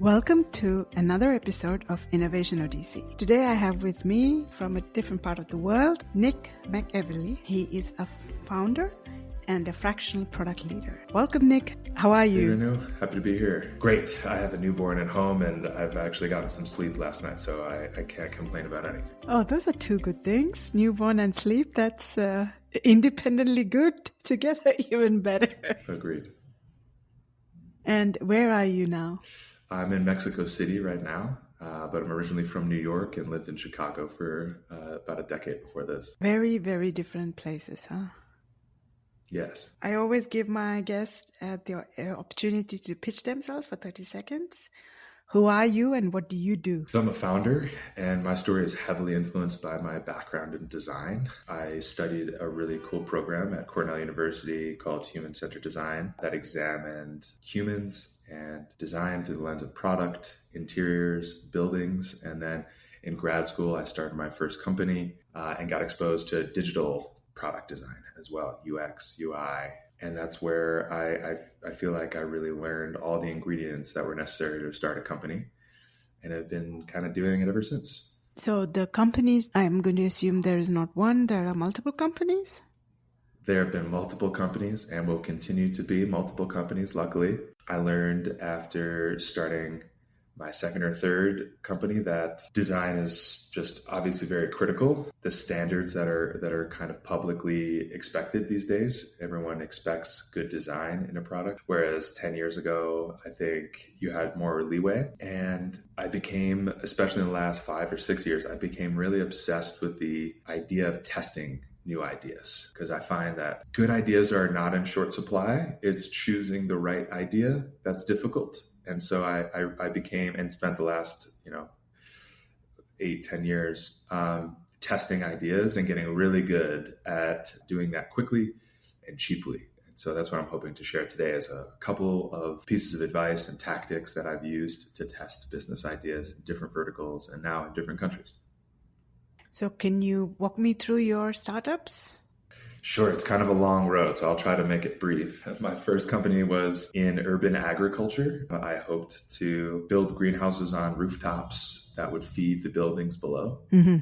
Welcome to another episode of Innovation Odyssey. Today I have with me from a different part of the world, Nick McEvily. He is a founder and a fractional product leader. Welcome, Nick. How are you? Hey, Renu. Happy to be here. Great. I have a newborn at home and I've actually gotten some sleep last night, so I can't complain about anything. Oh, those are two good things. Newborn and sleep. That's independently good. Together, even better. Agreed. And where are you now? I'm in Mexico City right now, but I'm originally from New York and lived in Chicago for about a decade before this. Very, very different places, huh? Yes. I always give my guests the opportunity to pitch themselves for 30 seconds. Who are you and what do you do? So I'm a founder, and my story is heavily influenced by my background in design. I studied a really cool program at Cornell University called Human-Centric Design that examined humans and design through the lens of product, interiors, buildings. And then in grad school, I started my first company and got exposed to digital product design as well, UX, UI. And that's where I feel like I really learned all the ingredients that were necessary to start a company, and I've been kind of doing it ever since. So the companies, I'm going to assume there is not one, there are multiple companies? There have been multiple companies and will continue to be multiple companies, luckily. I learned after starting my second or third company that design is just obviously very critical. The standards that are kind of publicly expected these days, everyone expects good design in a product. Whereas 10 years ago, I think you had more leeway. And I became, especially in the last 5 or 6 years, I became really obsessed with the idea of testing new ideas, because I find that good ideas are not in short supply. It's choosing the right idea that's difficult. And so I became and spent the last, 8-10 years testing ideas and getting really good at doing that quickly and cheaply. And so that's what I'm hoping to share today is a couple of pieces of advice and tactics that I've used to test business ideas in different verticals and now in different countries. So can you walk me through your startups? Sure. It's kind of a long road, so I'll try to make it brief. My first company was in urban agriculture. I hoped to build greenhouses on rooftops that would feed the buildings below. Mm-hmm.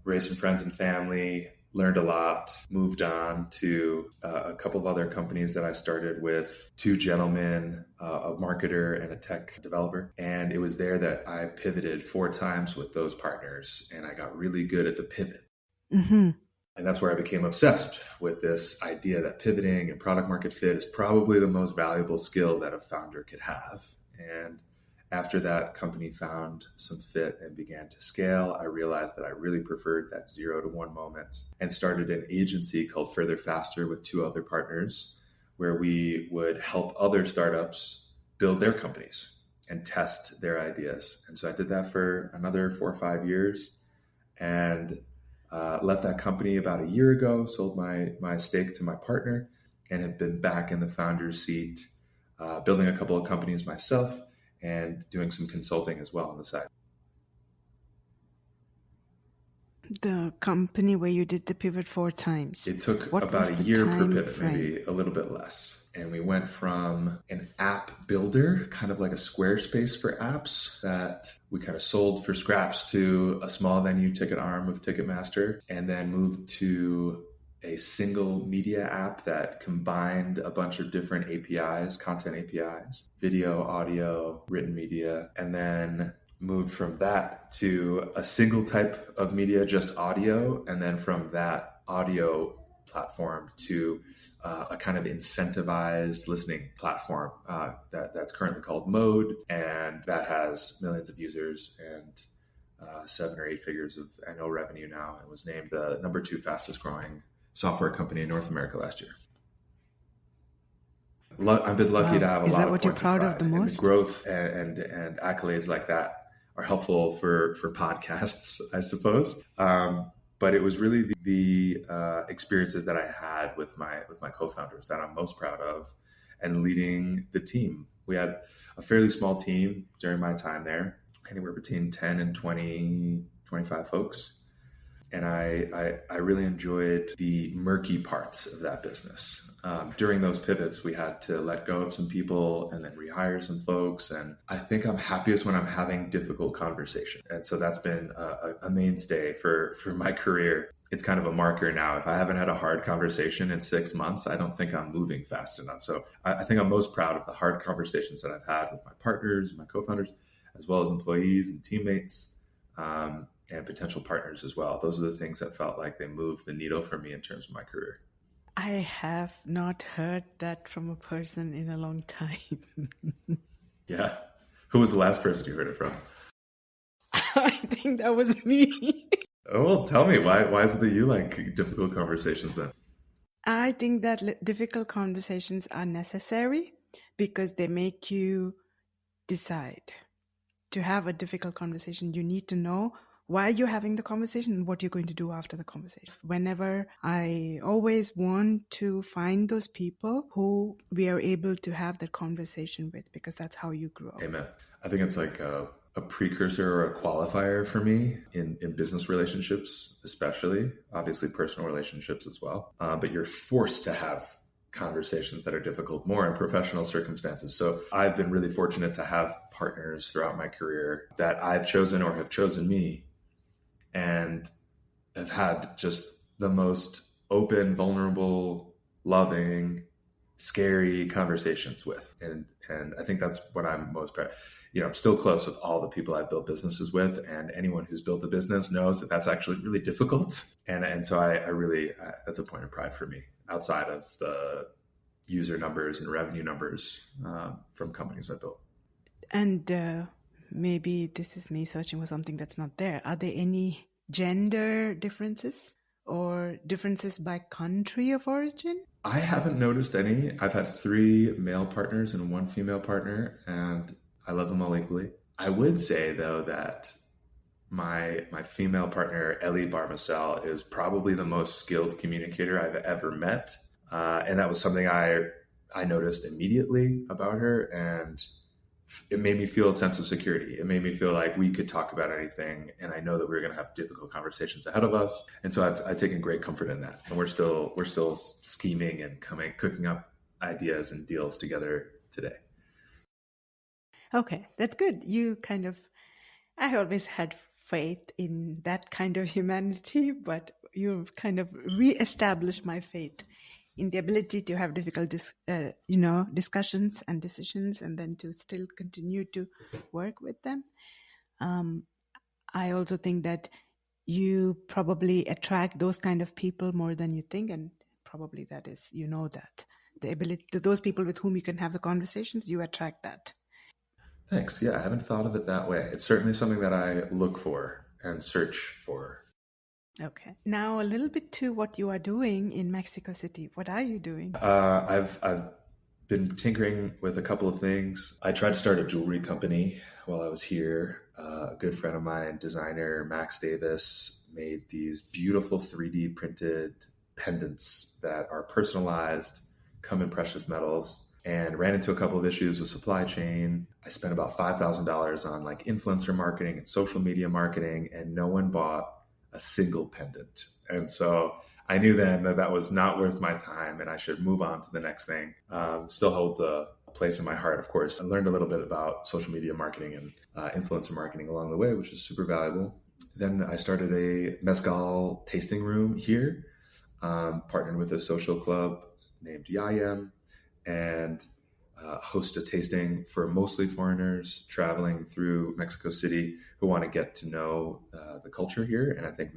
Raised some friends and family, learned a lot, moved on to a couple of other companies that I started with, 2 gentlemen, a marketer and a tech developer. And it was there that I pivoted 4 times with those partners, and I got really good at the pivot. Mm-hmm. And that's where I became obsessed with this idea that pivoting and product market fit is probably the most valuable skill that a founder could have. And after that company found some fit and began to scale, I realized that I really preferred that 0 to 1 moment and started an agency called Further Faster with 2 other partners, where we would help other startups build their companies and test their ideas. And so I did that for another 4 or 5 years and left that company about a year ago, sold my stake to my partner, and have been back in the founder's seat, building a couple of companies myself and doing some consulting as well on the side. The company where you did the pivot 4 times. It took about a year per pivot, maybe a little bit less. And we went from an app builder, kind of like a Squarespace for apps that we kind of sold for scraps, to a small venue ticket arm of Ticketmaster, and then moved to a single media app that combined a bunch of different APIs, content APIs, video, audio, written media, and then moved from that to a single type of media, just audio, and then from that audio platform to a kind of incentivized listening platform that's currently called Mode, and that has millions of users and 7 or 8 figures of annual revenue now, and was named the number 2 fastest growing software company in North America last year. I've been lucky to have a lot of points of pride. Is that what you're proud of the most? And growth and accolades like that are helpful for podcasts, I suppose. But it was really the experiences that I had with my co-founders that I'm most proud of, and leading the team. We had a fairly small team during my time there, anywhere between 10 and 20, 25 folks. And I really enjoyed the murky parts of that business. During those pivots, we had to let go of some people and then rehire some folks. And I think I'm happiest when I'm having difficult conversation. And so that's been a mainstay for my career. It's kind of a marker now. If I haven't had a hard conversation in 6 months, I don't think I'm moving fast enough. So I think I'm most proud of the hard conversations that I've had with my partners, my co-founders, as well as employees and teammates. And potential partners as well. Those are the things that felt like they moved the needle for me in terms of my career. I have not heard that from a person in a long time. Yeah. Who was the last person you heard it from? I think that was me. Oh, well, tell me, why is it that you like difficult conversations then? I think that difficult conversations are necessary because they make you decide. To have a difficult conversation, you need to know why you're having the conversation and what you're going to do after the conversation. Whenever I always want to find those people who we are able to have that conversation with, because that's how you grow. Amen. I think it's like a precursor or a qualifier for me in business relationships, especially, obviously personal relationships as well. But you're forced to have conversations that are difficult more in professional circumstances. So I've been really fortunate to have partners throughout my career that I've chosen or have chosen me and have had just the most open, vulnerable, loving, scary conversations with. And I think that's what I'm most proud of. I'm still close with all the people I've built businesses with, and anyone who's built a business knows that that's actually really difficult. And so I really, that's a point of pride for me outside of the user numbers and revenue numbers from companies I built. And maybe this is me searching for something that's not there. Are there any gender differences or differences by country of origin? I haven't noticed any. I've had 3 male partners and 1 female partner, and I love them all equally. I would say, though, that my female partner, Ellie Barmacel, is probably the most skilled communicator I've ever met. And that was something I noticed immediately about her. And it made me feel a sense of security. It made me feel like we could talk about anything. And I know that we're going to have difficult conversations ahead of us. And so I've taken great comfort in that. And we're still scheming and cooking up ideas and deals together today. Okay, that's good. I always had faith in that kind of humanity, but you've kind of reestablished my faith in the ability to have difficult, discussions and decisions, and then to still continue to work with them. I also think that you probably attract those kind of people more than you think, and probably that is, that the ability to those people with whom you can have the conversations, you attract that. Thanks. Yeah, I haven't thought of it that way. It's certainly something that I look for and search for. Okay. Now a little bit to what you are doing in Mexico City. What are you doing? I've been tinkering with a couple of things. I tried to start a jewelry company while I was here. A good friend of mine, designer Max Davis, made these beautiful 3D printed pendants that are personalized, come in precious metals, and ran into a couple of issues with supply chain. I spent about $5,000 on like influencer marketing and social media marketing, and no one bought a single pendant. And so I knew then that was not worth my time and I should move on to the next thing. Still holds a place in my heart, of course. I learned a little bit about social media marketing and influencer marketing along the way, which is super valuable. Then I started a mezcal tasting room here, partnered with a social club named LatAm, and host a tasting for mostly foreigners traveling through Mexico City who want to get to know the culture here. And I think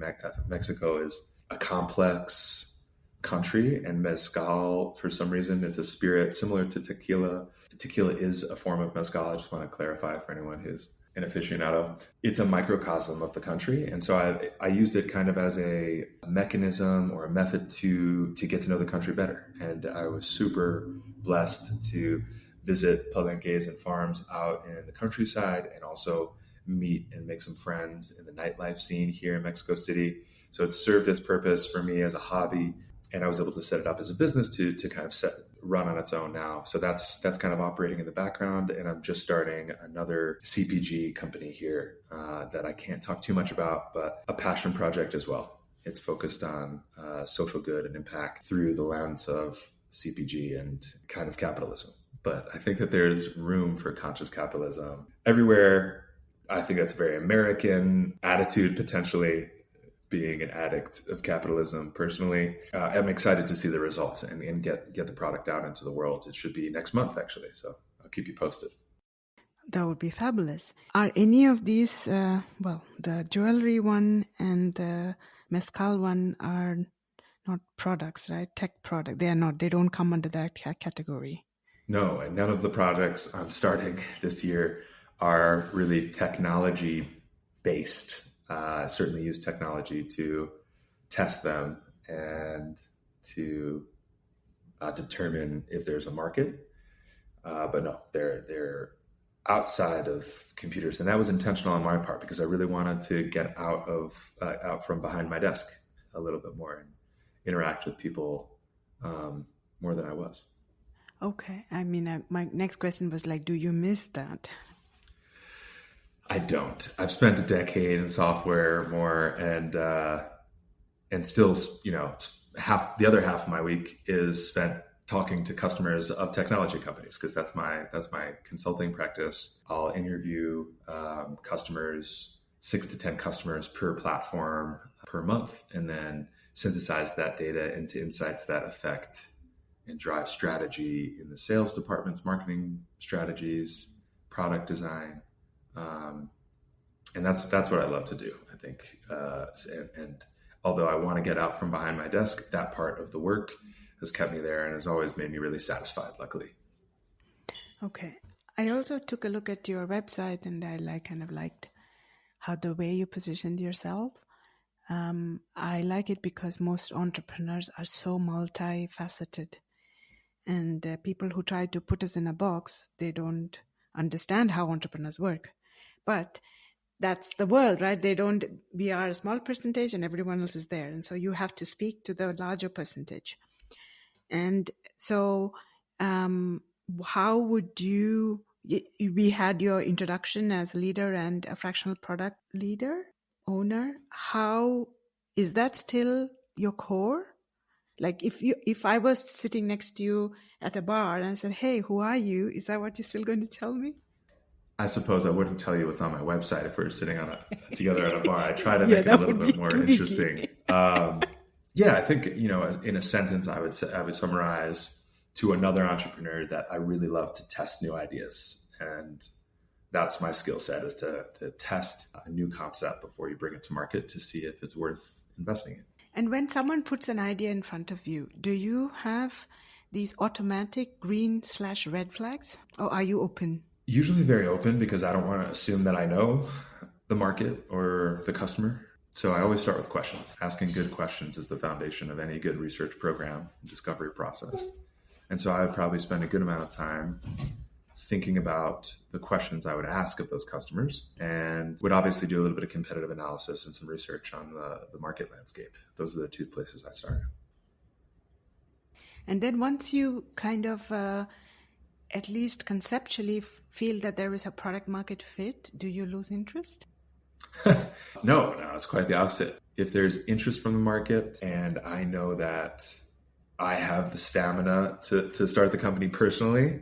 Mexico is a complex country, and mezcal, for some reason, is a spirit similar to tequila. Tequila is a form of mezcal. I just want to clarify for anyone who's an aficionado. It's a microcosm of the country. And so I used it kind of as a mechanism or a method to get to know the country better. And I was super blessed to visit palenques and farms out in the countryside and also meet and make some friends in the nightlife scene here in Mexico City. So it served its purpose for me as a hobby, and I was able to set it up as a business to kind of run on its own now. So that's kind of operating in the background, and I'm just starting another CPG company here that I can't talk too much about, but a passion project as well. it's focused on social good and impact through the lens of CPG and kind of capitalism. But I think that there's room for conscious capitalism everywhere. I think that's a very American attitude, potentially being an addict of capitalism personally. I'm excited to see the results and get the product out into the world. It should be next month, actually. So I'll keep you posted. That would be fabulous. Are any of these, the jewelry one and the mezcal one are not products, right? Tech product. They are not. They don't come under that category. No, and none of the projects I'm starting this year are really technology based. I certainly use technology to test them and to determine if there's a market. But no, they're outside of computers, and that was intentional on my part because I really wanted to get out from behind my desk a little bit more and interact with people more than I was. Okay. I mean, my next question was like, do you miss that? I don't. I've spent a decade in software more, and still, the other half of my week is spent talking to customers of technology companies because that's my consulting practice. I'll interview customers, 6 to 10 customers per platform per month, and then synthesize that data into insights that affect and drive strategy in the sales department's marketing strategies, product design. And that's what I love to do, I think. And although I want to get out from behind my desk, that part of the work has kept me there and has always made me really satisfied, luckily. Okay. I also took a look at your website and I liked how the way you positioned yourself. I like it because most entrepreneurs are so multifaceted. And people who try to put us in a box, they don't understand how entrepreneurs work. But that's the world, right? We are a small percentage and everyone else is there. And so you have to speak to the larger percentage. And so how would we had your introduction as leader and a fractional product owner. How is that still your core? Like if I was sitting next to you at a bar and I said, hey, who are you? Is that what you're still going to tell me? I suppose I wouldn't tell you what's on my website if we were sitting together at a bar. I try to make it a little bit more interesting. I think, in a sentence, I would summarize to another entrepreneur that I really love to test new ideas. And that's my skill set, is to test a new concept before you bring it to market to see if it's worth investing in. And when someone puts an idea in front of you, do you have these automatic green/red flags, or are you open? Usually very open, because I don't want to assume that I know the market or the customer. So I always start with questions. Asking good questions is the foundation of any good research program and discovery process. And so I would probably spend a good amount of time thinking about the questions I would ask of those customers, and would obviously do a little bit of competitive analysis and some research on the market landscape. Those are the two places I started. And then once you kind of at least conceptually feel that there is a product market fit, do you lose interest? No, it's quite the opposite. If there's interest from the market and I know that I have the stamina to start the company personally,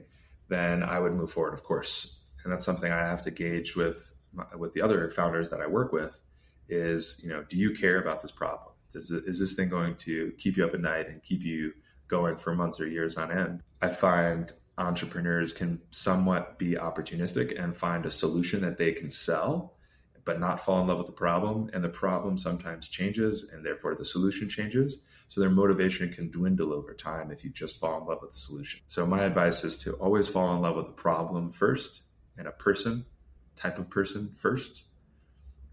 then I would move forward, of course. And that's something I have to gauge with the other founders that I work with is, do you care about this problem? Is this thing going to keep you up at night and keep you going for months or years on end? I find entrepreneurs can somewhat be opportunistic and find a solution that they can sell, but not fall in love with the problem. And the problem sometimes changes, and therefore the solution changes. So their motivation can dwindle over time if you just fall in love with the solution. So my advice is to always fall in love with the problem first and a type of person first,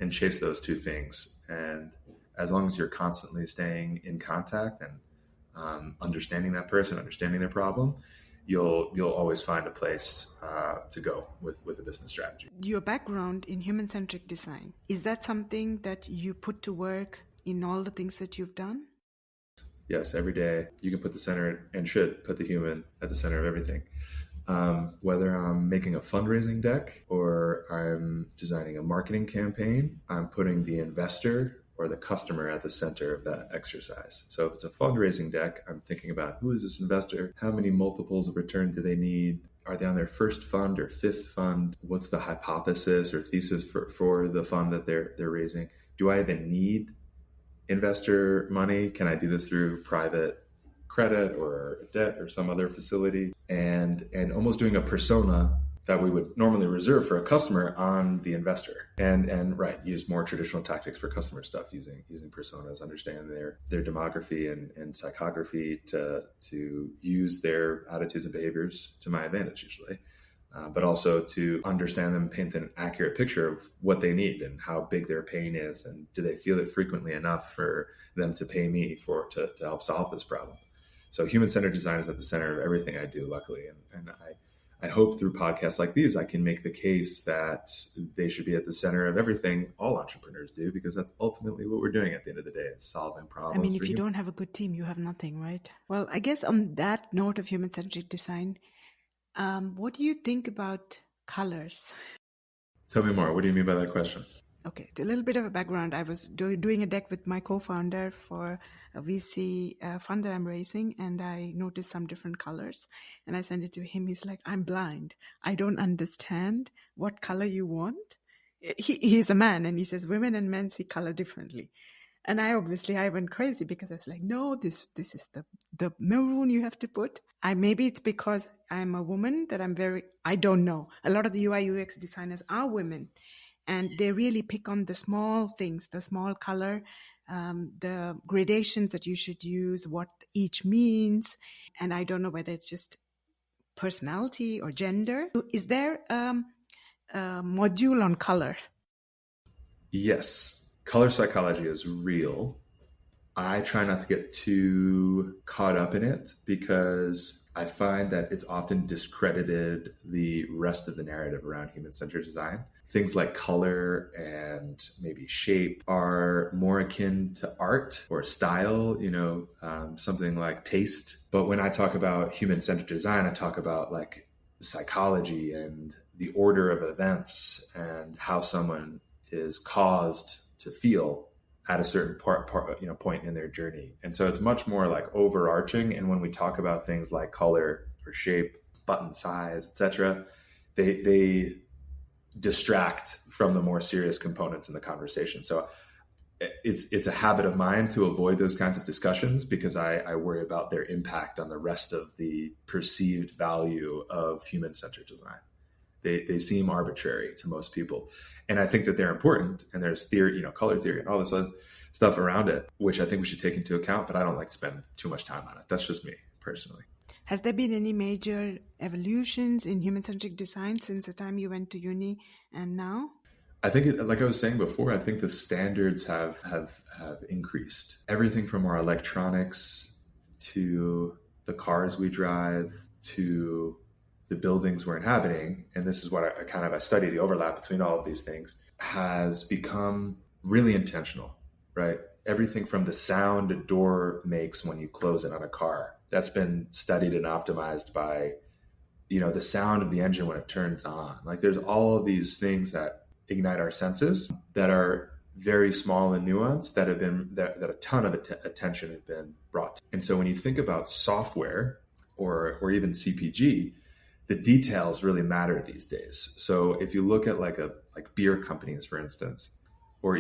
and chase those two things. And as long as you're constantly staying in contact and understanding that person, understanding their problem, you'll always find a place to go with a business strategy. Your background in human-centric design, is that something that you put to work in all the things that you've done? Yes, every day you can put the center, and should put the human at the center of everything. Whether I'm making a fundraising deck or I'm designing a marketing campaign, I'm putting the investor or the customer at the center of that exercise. So if it's a fundraising deck, I'm thinking about who is this investor? How many multiples of return do they need? Are they on their first fund or fifth fund? What's the hypothesis or thesis for the fund that they're raising? Do I even need investor money? Can I do this through private credit or debt or some other facility? And almost doing a persona that we would normally reserve for a customer on the investor, and right, use more traditional tactics for customer stuff, using personas, understand their demography and psychography to use their attitudes and behaviors to my advantage usually, but also to understand them, paint an accurate picture of what they need and how big their pain is, and do they feel it frequently enough for them to pay me to help solve this problem. So human-centered design is at the center of everything I do, luckily, and I hope through podcasts like these, I can make the case that they should be at the center of everything all entrepreneurs do, because that's ultimately what we're doing at the end of the day, is solving problems. I mean, if you don't have a good team, you have nothing, right? Well, I guess on that note of human-centric design, what do you think about colors? Tell me more. What do you mean by that question? Okay, a little bit of a background. I was doing a deck with my co-founder for a VC fund that I'm raising, and I noticed some different colors, and I sent it to him. He's like, I'm blind. I don't understand what color you want. He's a man, and he says women and men see color differently. And I went crazy, because I was like, no, this is the maroon you have to put. Maybe it's because I'm a woman that I don't know. A lot of the UI UX designers are women, and they really pick on the small things, the small color, the gradations that you should use, what each means. And I don't know whether it's just personality or gender. Is there a module on color? Yes. Color psychology is real. I try not to get too caught up in it, because I find that it's often discredited the rest of the narrative around human-centered design. Things like color and maybe shape are more akin to art or style, something like taste. But when I talk about human-centered design, I talk about like psychology and the order of events and how someone is caused to feel at a certain point in their journey. And so it's much more like overarching. And when we talk about things like color or shape, button size, etc., they distract from the more serious components in the conversation. So it's a habit of mine to avoid those kinds of discussions, because I worry about their impact on the rest of the perceived value of human-centered design. They seem arbitrary to most people. And I think that they're important, and there's theory, color theory and all this other stuff around it, which I think we should take into account, but I don't like to spend too much time on it. That's just me personally. Has there been any major evolutions in human-centric design since the time you went to uni and now? I think, like I was saying before, I think the standards have increased. Everything from our electronics to the cars we drive to the buildings we're inhabiting, and this is what I study the overlap between all of these things, has become really intentional, right? Everything from the sound a door makes when you close it on a car, that's been studied and optimized by, the sound of the engine when it turns on. Like, there's all of these things that ignite our senses that are very small and nuanced, that a ton of attention have been brought to. And so when you think about software or even CPG, the details really matter these days. So if you look at like beer companies, for instance, or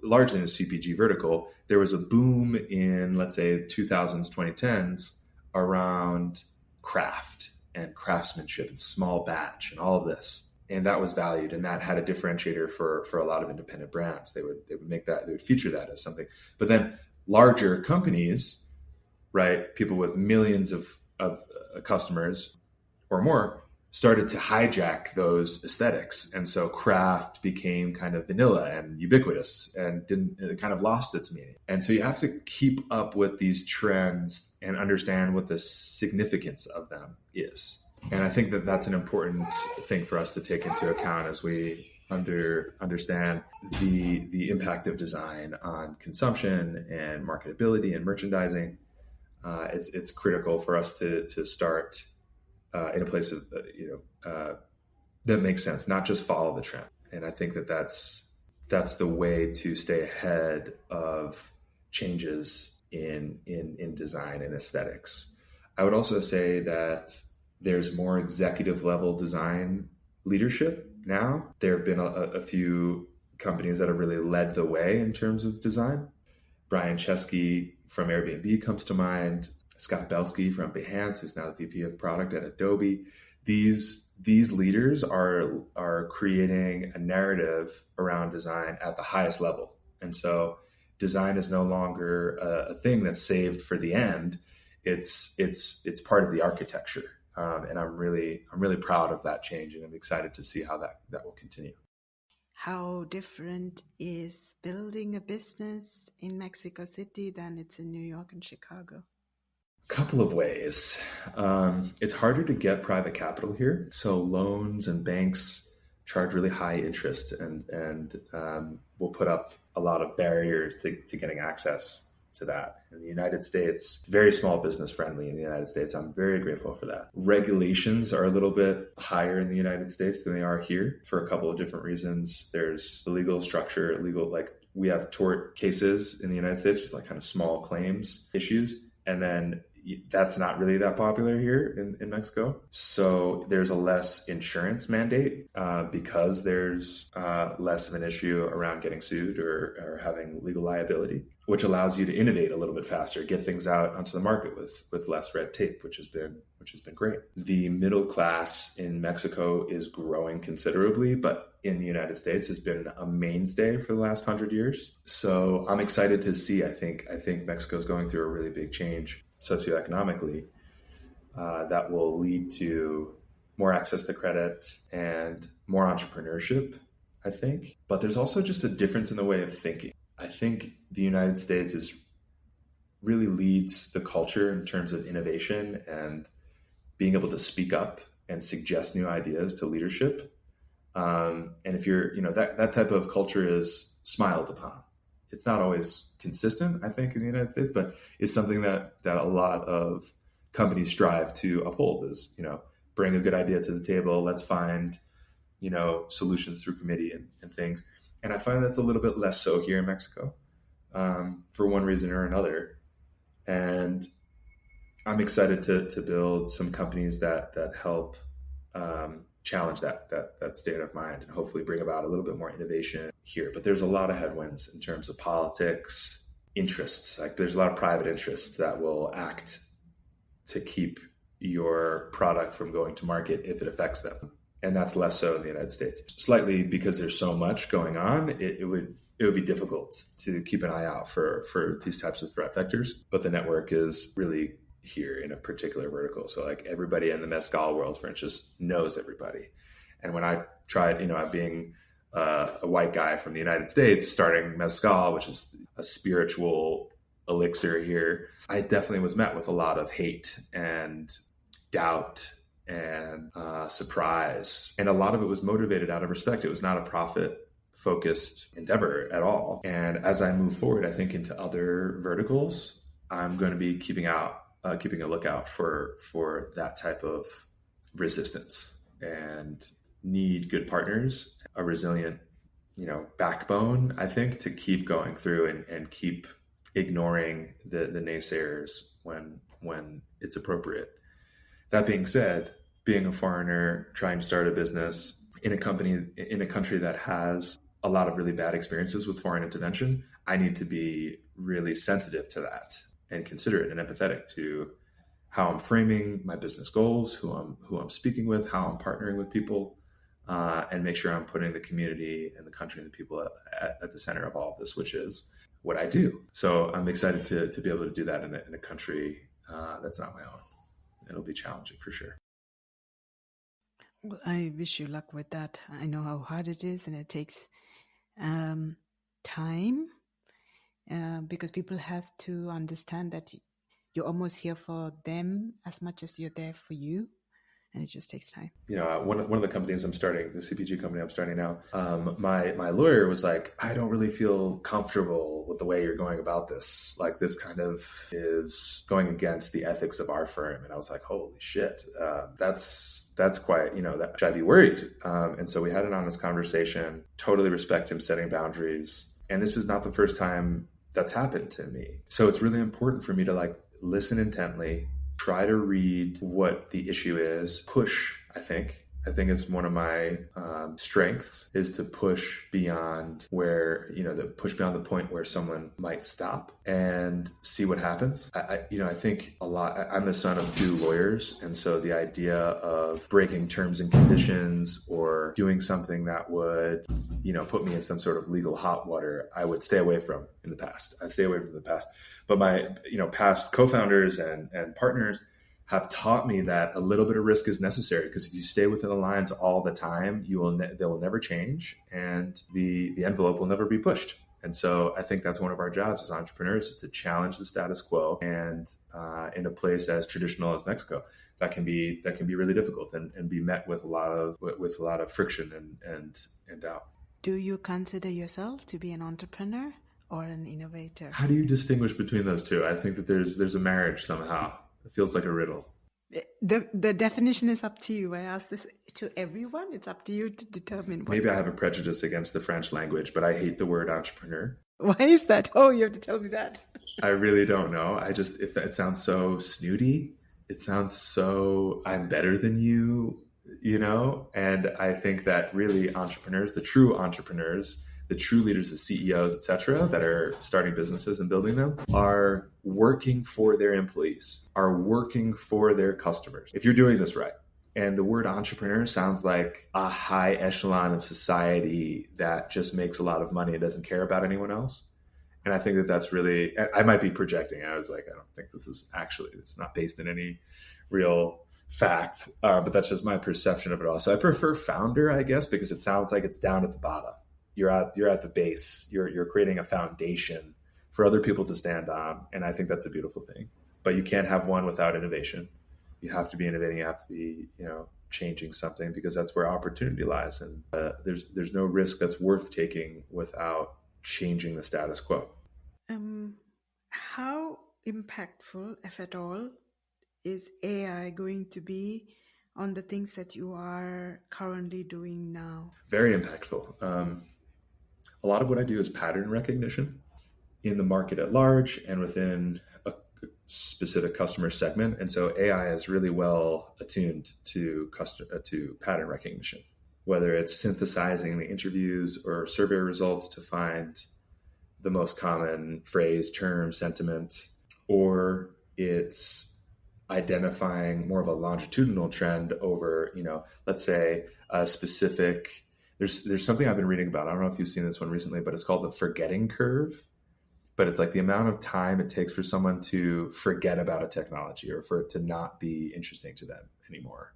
largely in the CPG vertical, there was a boom in, let's say, 2000s, 2010s around craft and craftsmanship and small batch and all of this. And that was valued, and that had a differentiator for a lot of independent brands. They would feature that as something. But then larger companies, right, people with millions of customers or more, started to hijack those aesthetics. And so craft became kind of vanilla and ubiquitous, and it kind of lost its meaning. And so you have to keep up with these trends and understand what the significance of them is. And I think that that's an important thing for us to take into account as we understand the impact of design on consumption and marketability and merchandising. It's critical for us to start in a place of that makes sense, not just follow the trend. And I think that's that's the way to stay ahead of changes in design and aesthetics. I would also say that there's more executive level design leadership now. There have been a few companies that have really led the way in terms of design. Brian Chesky from Airbnb comes to mind. Scott Belsky from Behance, who's now the VP of product at Adobe. These leaders are creating a narrative around design at the highest level. And so design is no longer a thing that's saved for the end. It's part of the architecture. And I'm really proud of that change, and I'm excited to see how that will continue. How different is building a business in Mexico City than it's in New York and Chicago? Couple of ways. It's harder to get private capital here. So loans and banks charge really high interest and will put up a lot of barriers to getting access to that. In the United States, it's very small business friendly in the United States. I'm very grateful for that. Regulations are a little bit higher in the United States than they are here for a couple of different reasons. There's the legal structure, like we have tort cases in the United States, just like kind of small claims issues. And then that's not really that popular here in Mexico. So there's a less insurance mandate because there's less of an issue around getting sued or having legal liability, which allows you to innovate a little bit faster, get things out onto the market with less red tape, which has been great. The middle class in Mexico is growing considerably, but in the United States has been a mainstay for the last 100 years. So I'm excited to see. I think Mexico is going through a really big change socioeconomically that will lead to more access to credit and more entrepreneurship, I think. But there's also just a difference in the way of thinking. I think the United States really leads the culture in terms of innovation and being able to speak up and suggest new ideas to leadership. And if you're, that type of culture is smiled upon. It's not always consistent, I think, in the United States, but it's something that a lot of companies strive to uphold is, bring a good idea to the table. Let's find, solutions through committee and things. And I find that's a little bit less so here in Mexico for one reason or another. And I'm excited to build some companies that help challenge that state of mind and hopefully bring about a little bit more innovation here. But there's a lot of headwinds in terms of politics, interests. Like there's a lot of private interests that will act to keep your product from going to market if it affects them. And that's less so in the United States. Slightly because there's so much going on, it would be difficult to keep an eye out for these types of threat vectors. But the network is really here in a particular vertical. So like everybody in the mezcal world, for instance, knows everybody. And when I tried, being a white guy from the United States, starting mezcal, which is a spiritual elixir here, I definitely was met with a lot of hate and doubt and surprise. And a lot of it was motivated out of respect. It was not a profit-focused endeavor at all. And as I move forward, I think into other verticals, I'm going to be keeping a lookout for that type of resistance and need good partners, a resilient, backbone, I think, to keep going through and keep ignoring the naysayers when it's appropriate. That being said, being a foreigner, trying to start a business in a country that has a lot of really bad experiences with foreign intervention, I need to be really sensitive to that and considerate and empathetic to how I'm framing my business goals, who I'm speaking with, how I'm partnering with people, and make sure I'm putting the community and the country and the people at the center of all of this, which is what I do. So I'm excited to be able to do that in a country that's not my own. It'll be challenging for sure. Well, I wish you luck with that. I know how hard it is, and it takes time because people have to understand that you're almost here for them as much as you're there for you. and it just takes time. One of the companies I'm starting, the CPG company I'm starting now, my lawyer was like, I don't really feel comfortable with the way you're going about this. Like, this kind of is going against the ethics of our firm. And I was like, holy shit, that's quite, that should I be worried? And so we had an honest conversation, totally respect him setting boundaries. And this is not the first time that's happened to me. So it's really important for me to listen intently, try to read what the issue is, push, I think it's one of my strengths is to push beyond where, push beyond the point where someone might stop and see what happens. I think a lot, I'm the son of two lawyers. And so the idea of breaking terms and conditions or doing something that would, put me in some sort of legal hot water, I would stay away from in the past. But my, past co-founders and partners have taught me that a little bit of risk is necessary, because if you stay within the lines all the time, they will never change, and the envelope will never be pushed. And so I think that's one of our jobs as entrepreneurs, is to challenge the status quo. And in a place as traditional as Mexico, that can be really difficult and be met with a lot of friction and doubt. Do you consider yourself to be an entrepreneur or an innovator? How do you distinguish between those two? I think that there's a marriage somehow. It feels like a riddle. The definition is up to you. I ask this to everyone. It's up to you to determine. Maybe I have a prejudice against the French language, but I hate the word entrepreneur. Why is that? Oh, you have to tell me that. I really don't know. If it sounds so snooty, it sounds so I'm better than you, And I think that really entrepreneurs, the true entrepreneurs, the true leaders, the CEOs, et cetera, that are starting businesses and building them, are working for their employees, are working for their customers. If you're doing this right. And the word entrepreneur sounds like a high echelon of society that just makes a lot of money and doesn't care about anyone else. And I think that that's really, I might be projecting. I was like, I don't think it's not based in any real fact, but that's just my perception of it all. So I prefer founder, I guess, because it sounds like it's down at the bottom. You're at the base. You're creating a foundation for other people to stand on, and I think that's a beautiful thing. But you can't have one without innovation. You have to be innovating. You have to be, changing something, because that's where opportunity lies. And there's no risk that's worth taking without changing the status quo. How impactful, if at all, is AI going to be on the things that you are currently doing now? Very impactful. A lot of what I do is pattern recognition in the market at large and within a specific customer segment. And so AI is really well attuned to pattern recognition, whether it's synthesizing the interviews or survey results to find the most common phrase, term, sentiment, or it's identifying more of a longitudinal trend over, let's say a specific. There's something I've been reading about. I don't know if you've seen this one recently, but it's called the forgetting curve. But it's like the amount of time it takes for someone to forget about a technology or for it to not be interesting to them anymore.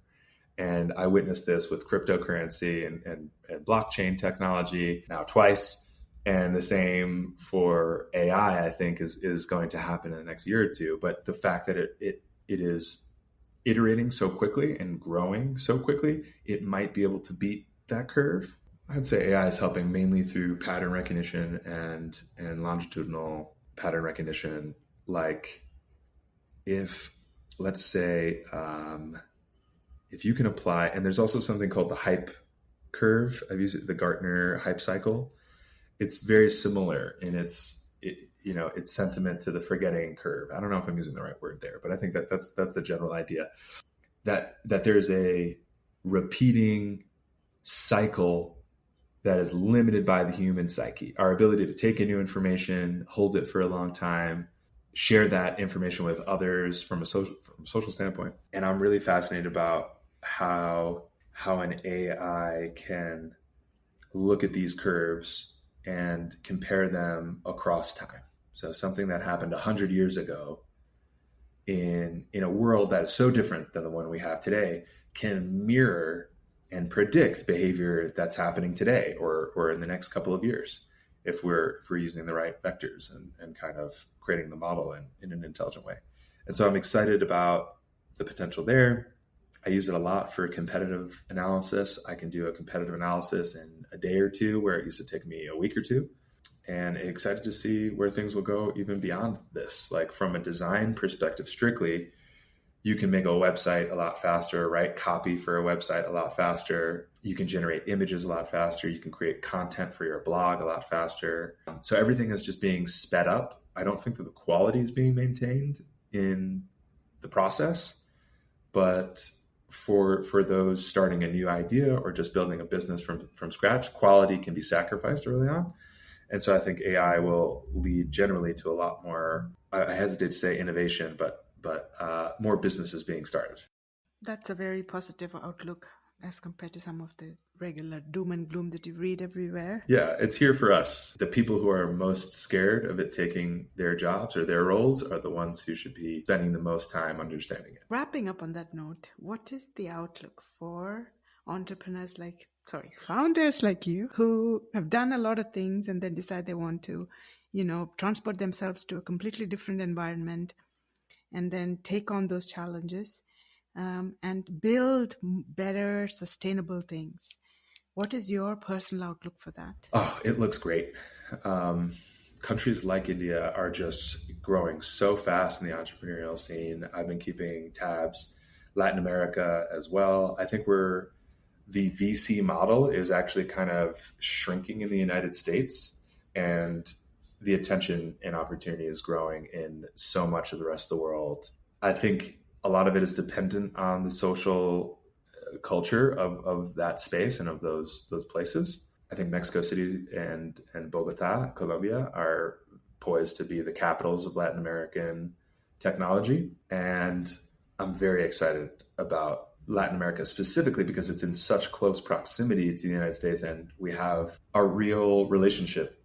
And I witnessed this with cryptocurrency and blockchain technology now twice. And the same for AI, I think, is going to happen in the next year or two. But the fact that it is iterating so quickly and growing so quickly, it might be able to beat that curve. I'd say AI is helping mainly through pattern recognition and longitudinal pattern recognition. Like if, let's say, if you can apply, and there's also something called the hype curve. I've used it, the Gartner hype cycle. It's very similar in its sentiment to the forgetting curve. I don't know if I'm using the right word there, but I think that's the general idea, that there's a repeating cycle that is limited by the human psyche, our ability to take in new information, hold it for a long time, share that information with others from a social standpoint. And I'm really fascinated about how an AI can look at these curves and compare them across time. So something that happened 100 years ago in a world that is so different than the one we have today can mirror and predict behavior that's happening today or in the next couple of years if we're using the right vectors and kind of creating the model in an intelligent way. And so I'm excited about the potential there. I use it a lot for competitive analysis. I can do a competitive analysis in a day or two where it used to take me a week or two. And excited to see where things will go even beyond this. Like from a design perspective, strictly, you can make a website a lot faster, write copy for a website a lot faster. You can generate images a lot faster. You can create content for your blog a lot faster. So everything is just being sped up. I don't think that the quality is being maintained in the process, but for those starting a new idea or just building a business from scratch, quality can be sacrificed early on. And so I think AI will lead generally to a lot more, I hesitate to say innovation, but more businesses being started. That's a very positive outlook as compared to some of the regular doom and gloom that you read everywhere. Yeah, it's here for us. The people who are most scared of it taking their jobs or their roles are the ones who should be spending the most time understanding it. Wrapping up on that note, what is the outlook for founders like you who have done a lot of things and then decide they want to, transport themselves to a completely different environment and then take on those challenges and build better, sustainable things? What is your personal outlook for that? Oh, it looks great. Countries like India are just growing so fast in the entrepreneurial scene. I've been keeping tabs. Latin America as well. I think the VC model is actually kind of shrinking in the United States, and the attention and opportunity is growing in so much of the rest of the world. I think a lot of it is dependent on the social culture of that space and of those places. I think Mexico City and Bogota, Colombia, are poised to be the capitals of Latin American technology. And I'm very excited about Latin America specifically because it's in such close proximity to the United States, and we have a real relationship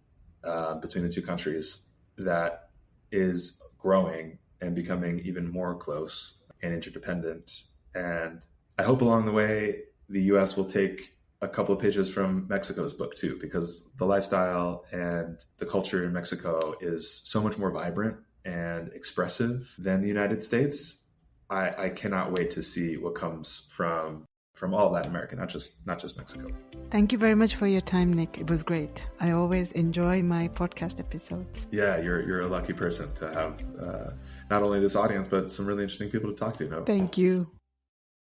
between the two countries that is growing and becoming even more close and interdependent. And I hope along the way, the US will take a couple of pages from Mexico's book too, because the lifestyle and the culture in Mexico is so much more vibrant and expressive than the United States. I cannot wait to see what comes from all Latin America, not just Mexico. Thank you very much for your time, Nick. It was great. I always enjoy my podcast episodes. Yeah, you're a lucky person to have not only this audience, but some really interesting people to talk to. Thank you.